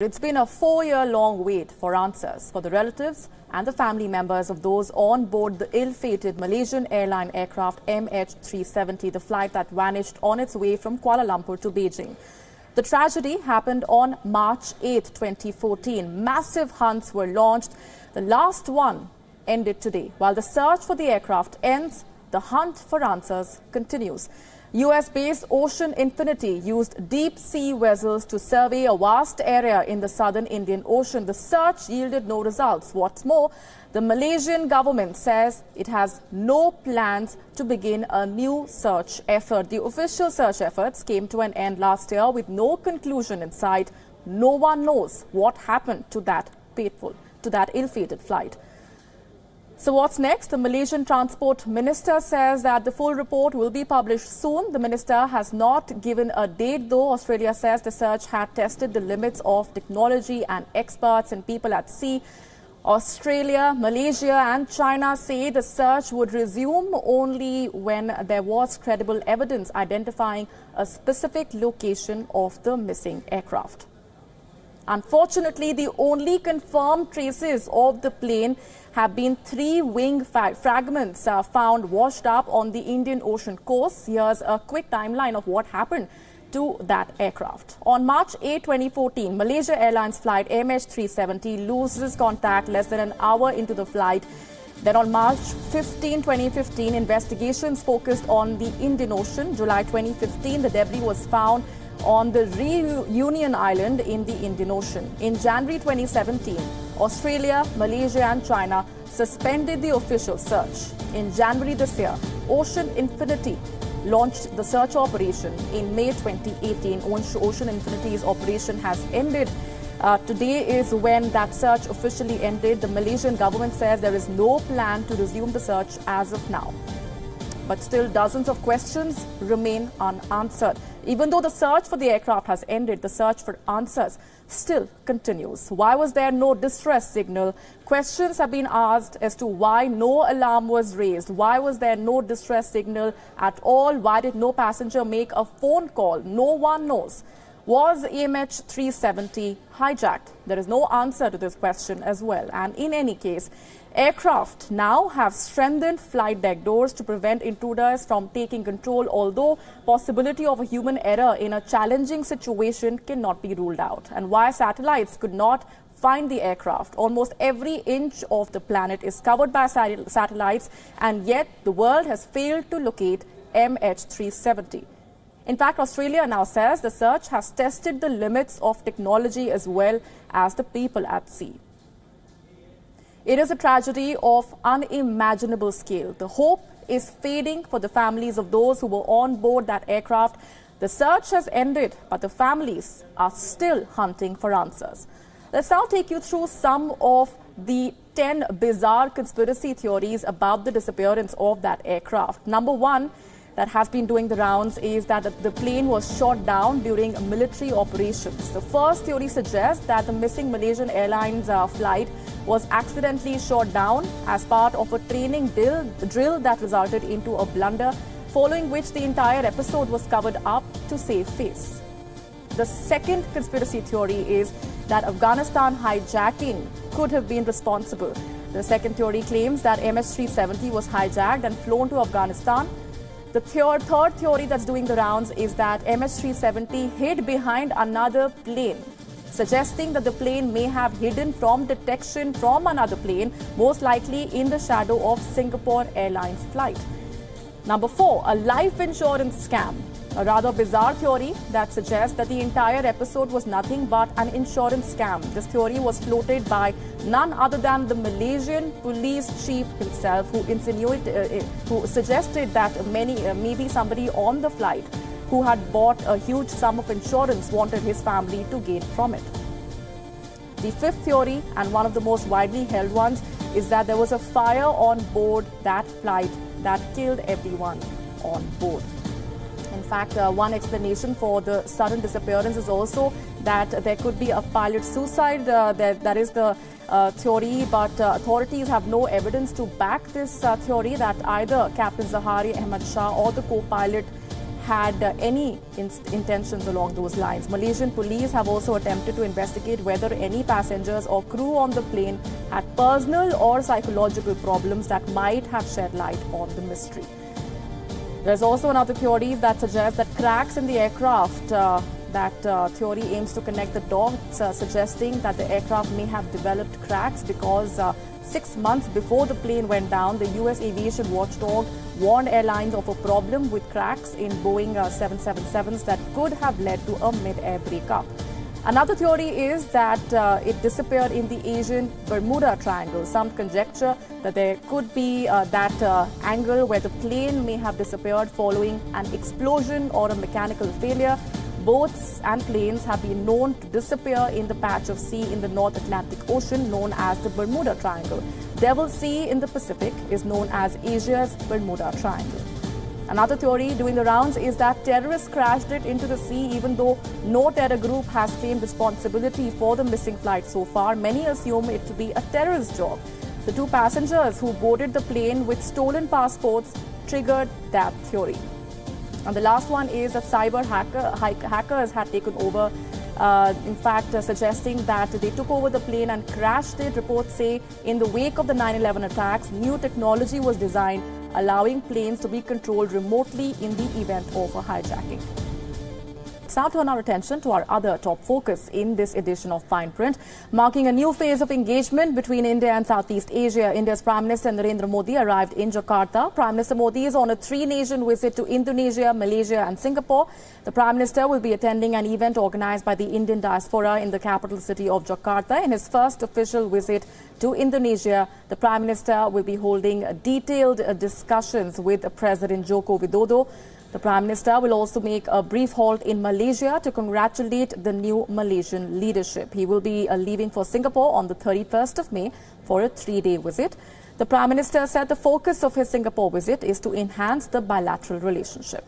It's been a 4-year-long wait for answers for the relatives and the family members of those on board the ill-fated Malaysian Airlines aircraft MH370, the flight that vanished on its way from Kuala Lumpur to Beijing. The tragedy happened on March 8, 2014. Massive hunts were launched. The last one ended today. While the search for the aircraft ends, the hunt for answers continues. US-based Ocean Infinity used deep-sea vessels to survey a vast area in the southern Indian Ocean. The search yielded no results. What's more, the Malaysian government says it has no plans to begin a new search effort. The official search efforts came to an end last year with no conclusion in sight. No one knows what happened to that ill-fated flight. So what's next? The Malaysian Transport Minister says that the full report will be published soon. The minister has not given a date, though. Australia says the search had tested the limits of technology and experts and people at sea. Australia, Malaysia and China say the search would resume only when there was credible evidence identifying a specific location of the missing aircraft. Unfortunately, the only confirmed traces of the plane have been 3 wing fragments found washed up on the Indian Ocean coast. Here's a quick timeline of what happened to that aircraft. On March 8, 2014, Malaysia Airlines flight MH370 loses contact less than an hour into the flight. Then on March 15, 2015, investigations focused on the Indian Ocean. July 2015, the debris was found on the Reunion Island in the Indian Ocean. In January 2017, Australia, Malaysia and China suspended the official search. In January this year, Ocean Infinity launched the search operation. In May 2018, Ocean Infinity's operation has ended. Today is when that search officially ended. The Malaysian government says there is no plan to resume the search as of now. But still, dozens of questions remain unanswered. Even though the search for the aircraft has ended, the search for answers still continues. Why was there no distress signal? Questions have been asked as to why no alarm was raised. Why was there no distress signal at all? Why did no passenger make a phone call? No one knows. Was MH370 hijacked? There is no answer to this question as well. And in any case, aircraft now have strengthened flight deck doors to prevent intruders from taking control, although possibility of a human error in a challenging situation cannot be ruled out. And why satellites could not find the aircraft? Almost every inch of the planet is covered by satellites, and yet the world has failed to locate MH370. In fact, Australia now says the search has tested the limits of technology as well as the people at sea. It is a tragedy of unimaginable scale. The hope is fading for the families of those who were on board that aircraft. The search has ended, but the families are still hunting for answers. Let's now take you through some of the 10 bizarre conspiracy theories about the disappearance of that aircraft. Number one, that has been doing the rounds is that the plane was shot down during military operations. The first theory suggests that the missing Malaysian Airlines flight was accidentally shot down as part of a training drill that resulted into a blunder, following which the entire episode was covered up to save face. The second conspiracy theory is that Afghanistan hijacking could have been responsible. The second theory claims that MH370 was hijacked and flown to Afghanistan. The third theory that's doing the rounds is that MH370 hid behind another plane, suggesting that the plane may have hidden from detection from another plane, most likely in the shadow of Singapore Airlines flight. Number 4, a life insurance scam. A rather bizarre theory that suggests that the entire episode was nothing but an insurance scam. This theory was floated by none other than the Malaysian police chief himself, who suggested that maybe somebody on the flight who had bought a huge sum of insurance wanted his family to gain from it. The fifth theory, and one of the most widely held ones, is that there was a fire on board that flight that killed everyone on board. In fact, one explanation for the sudden disappearance is also that there could be a pilot suicide. That is the theory, but authorities have no evidence to back this theory that either Captain Zahari Ahmad Shah or the co-pilot had any intentions along those lines. Malaysian police have also attempted to investigate whether any passengers or crew on the plane had personal or psychological problems that might have shed light on the mystery. There's also another theory that suggests that cracks in the aircraft, theory aims to connect the dots, suggesting that the aircraft may have developed cracks because 6 months before the plane went down, the US aviation watchdog warned airlines of a problem with cracks in Boeing 777s that could have led to a mid-air breakup. Another theory is that it disappeared in the Asian Bermuda Triangle. Some conjecture that there could be that angle where the plane may have disappeared following an explosion or a mechanical failure. Boats and planes have been known to disappear in the patch of sea in the North Atlantic Ocean known as the Bermuda Triangle. Devil's Sea in the Pacific is known as Asia's Bermuda Triangle. Another theory doing the rounds is that terrorists crashed it into the sea even though no terror group has claimed responsibility for the missing flight so far. Many assume it to be a terrorist job. The 2 passengers who boarded the plane with stolen passports triggered that theory. And the last one is that cyber hackers had taken over, suggesting that they took over the plane and crashed it. Reports say in the wake of the 9/11 attacks, new technology was designed, allowing planes to be controlled remotely in the event of a hijacking. Let's now turn our attention to our other top focus in this edition of Fine Print. Marking a new phase of engagement between India and Southeast Asia, India's Prime Minister Narendra Modi arrived in Jakarta. Prime Minister Modi is on a 3-nation visit to Indonesia, Malaysia and Singapore. The Prime Minister will be attending an event organized by the Indian diaspora in the capital city of Jakarta. In his first official visit to Indonesia, the Prime Minister will be holding detailed discussions with President Joko Widodo. The Prime Minister will also make a brief halt in Malaysia to congratulate the new Malaysian leadership. He will be leaving for Singapore on the 31st of May for a 3-day visit. The Prime Minister said the focus of his Singapore visit is to enhance the bilateral relationship.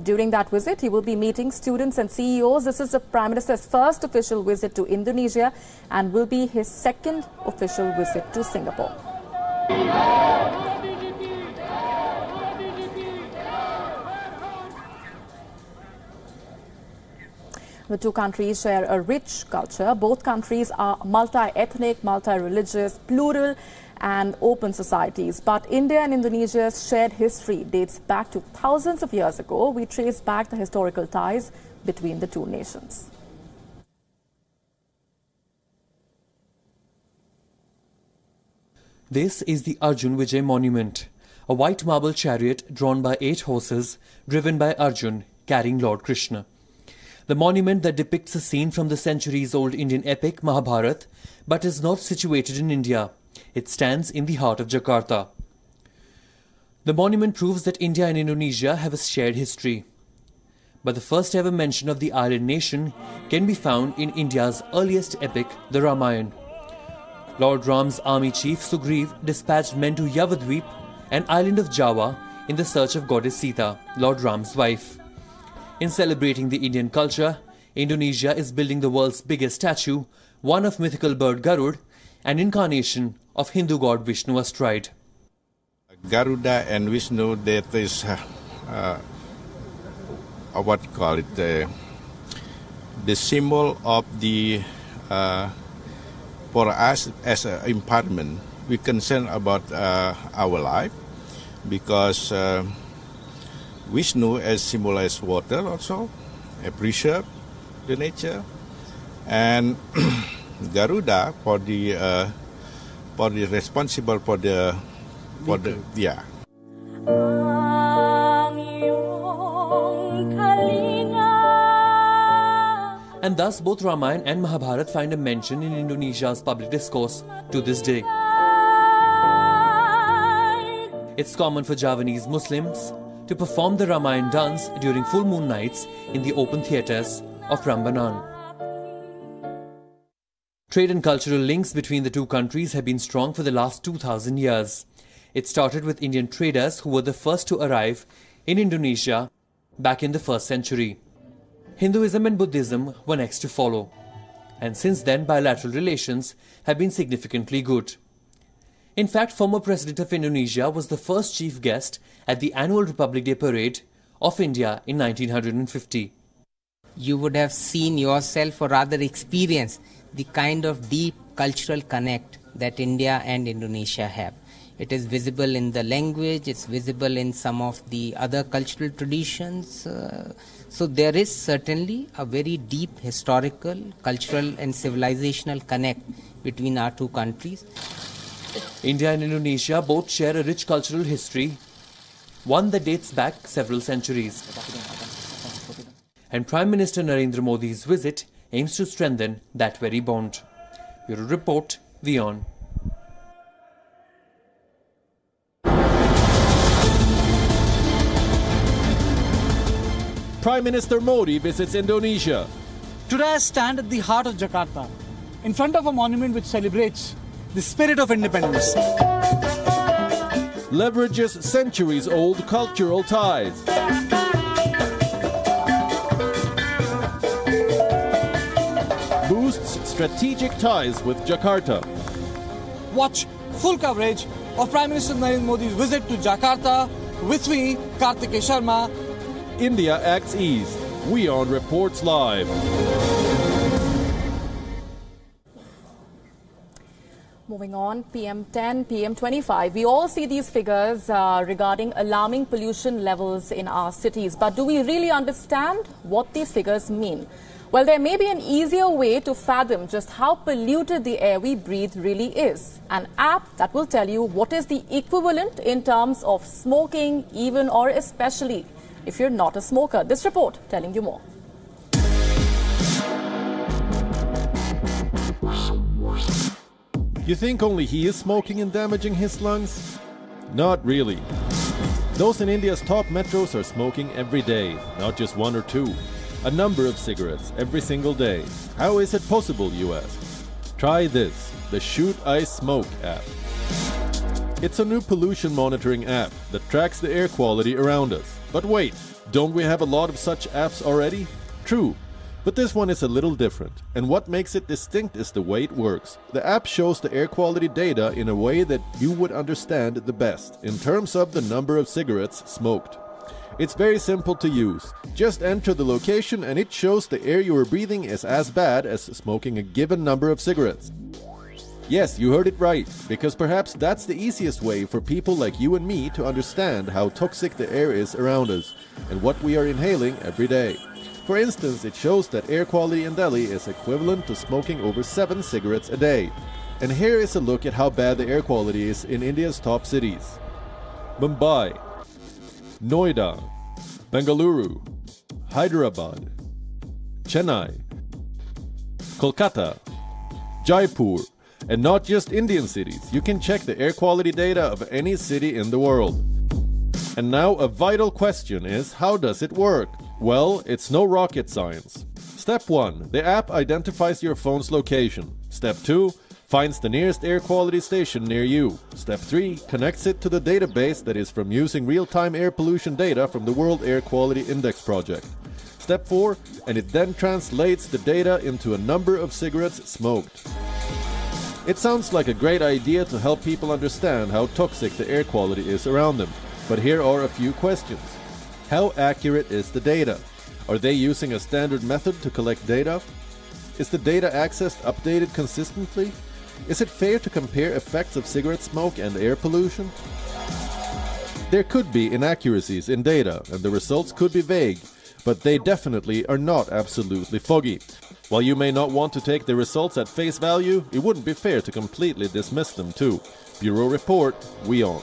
During that visit, he will be meeting students and CEOs. This is the Prime Minister's first official visit to Indonesia and will be his second official visit to Singapore. The 2 countries share a rich culture. Both countries are multi-ethnic, multi-religious, plural and open societies. But India and Indonesia's shared history dates back to thousands of years ago. We trace back the historical ties between the 2 nations. This is the Arjun Vijay Monument, a white marble chariot drawn by 8 horses, driven by Arjun, carrying Lord Krishna. The monument that depicts a scene from the centuries-old Indian epic Mahabharata, but is not situated in India. It stands in the heart of Jakarta. The monument proves that India and Indonesia have a shared history. But the first ever mention of the island nation can be found in India's earliest epic, the Ramayana. Lord Ram's army chief Sugriv dispatched men to Yavadweep, an island of Java, in the search of goddess Sita, Lord Ram's wife. In celebrating the Indian culture, Indonesia is building the world's biggest statue, one of mythical bird Garud, an incarnation of Hindu god Vishnu astride. Garuda and Vishnu, that is what you call it, the symbol of the, for us as an empowerment, we concern about our life, because Vishnu as symbolizes water also, appreciate the nature, and Garuda for the responsible for the yeah. And thus both Ramayana and Mahabharata find a mention in Indonesia's public discourse to this day. It's common for Javanese Muslims to perform the Ramayana dance during full moon nights in the open theatres of Prambanan. Trade and cultural links between the 2 countries have been strong for the last 2,000 years. It started with Indian traders who were the first to arrive in Indonesia back in the 1st century. Hinduism and Buddhism were next to follow. And since then, bilateral relations have been significantly good. In fact, former President of Indonesia was the first chief guest at the annual Republic Day parade of India in 1950. You would have seen yourself, or rather experienced, the kind of deep cultural connect that India and Indonesia have. It is visible in the language, it's visible in some of the other cultural traditions. So there is certainly a very deep historical, cultural and civilizational connect between our two countries. India and Indonesia both share a rich cultural history, one that dates back several centuries. And Prime Minister Narendra Modi's visit aims to strengthen that very bond. Bureau Report, WION. Prime Minister Modi visits Indonesia. Today I stand at the heart of Jakarta, in front of a monument which celebrates the spirit of independence. Leverages centuries-old cultural ties. Boosts strategic ties with Jakarta. Watch full coverage of Prime Minister Narendra Modi's visit to Jakarta with me, Kartikeya Sharma. India acts east. WION reports live. Moving on, PM10, PM25. We all see these figures regarding alarming pollution levels in our cities. But do we really understand what these figures mean? Well, there may be an easier way to fathom just how polluted the air we breathe really is. An app that will tell you what is the equivalent in terms of smoking, even or especially if you're not a smoker. This report telling you more. You think only he is smoking and damaging his lungs? Not really. Those in India's top metros are smoking every day, not just one or two. A number of cigarettes every single day. How is it possible, you ask? Try this, the Shoot I Smoke app. It's a new pollution monitoring app that tracks the air quality around us. But wait, don't we have a lot of such apps already? True, but this one is a little different. And what makes it distinct is the way it works. The app shows the air quality data in a way that you would understand the best, in terms of the number of cigarettes smoked. It's very simple to use. Just enter the location and it shows the air you are breathing is as bad as smoking a given number of cigarettes. Yes, you heard it right, because perhaps that's the easiest way for people like you and me to understand how toxic the air is around us and what we are inhaling every day. For instance, it shows that air quality in Delhi is equivalent to smoking over 7 cigarettes a day. And here is a look at how bad the air quality is in India's top cities. Mumbai, Noida, Bengaluru, Hyderabad, Chennai, Kolkata, Jaipur, and not just Indian cities. You can check the air quality data of any city in the world. And now a vital question is, how does it work? Well, it's no rocket science. Step 1. The app identifies your phone's location. Step 2. Finds the nearest air quality station near you. Step 3. Connects it to the database that is from using real-time air pollution data from the World Air Quality Index project. Step 4. And it then translates the data into a number of cigarettes smoked. It sounds like a great idea to help people understand how toxic the air quality is around them. But here are a few questions. How accurate is the data? Are they using a standard method to collect data? Is the data accessed updated consistently? Is it fair to compare effects of cigarette smoke and air pollution? There could be inaccuracies in data, and the results could be vague, but they definitely are not absolutely foggy. While you may not want to take the results at face value, it wouldn't be fair to completely dismiss them too. Bureau Report, WION.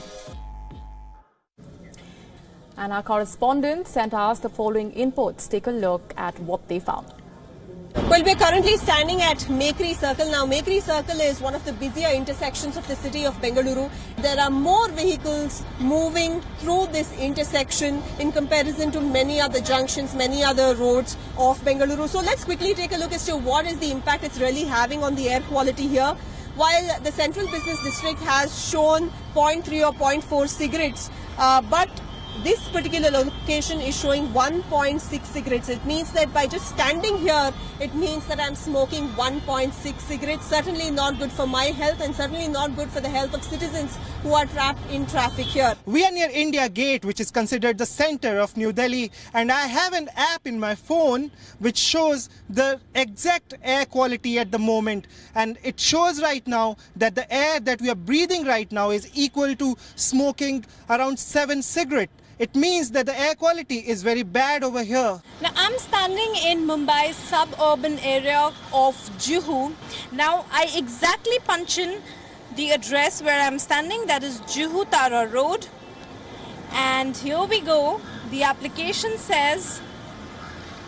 And our correspondent sent us the following inputs. Take a look at what they found. Well, we're currently standing at Mekri Circle. Now, Mekri Circle is one of the busier intersections of the city of Bengaluru. There are more vehicles moving through this intersection in comparison to many other junctions, many other roads of Bengaluru. So let's quickly take a look as to what is the impact it's really having on the air quality here. While the Central Business District has shown 0.3 or 0.4 cigarettes, but this particular location is showing 1.6 cigarettes. It means that by just standing here, it means that I'm smoking 1.6 cigarettes. Certainly not good for my health and certainly not good for the health of citizens who are trapped in traffic here. We are near India Gate, which is considered the center of New Delhi, and I have an app in my phone which shows the exact air quality at the moment, and it shows right now that the air that we are breathing right now is equal to smoking around 7 cigarettes. It means that the air quality is very bad over here. Now I'm standing in Mumbai's suburban area of Juhu. Now I exactly punch in the address where I'm standing, that is Juhu Tara Road. And here we go. The application says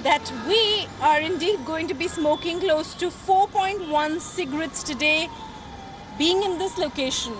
that we are indeed going to be smoking close to 4.1 cigarettes today, being in this location.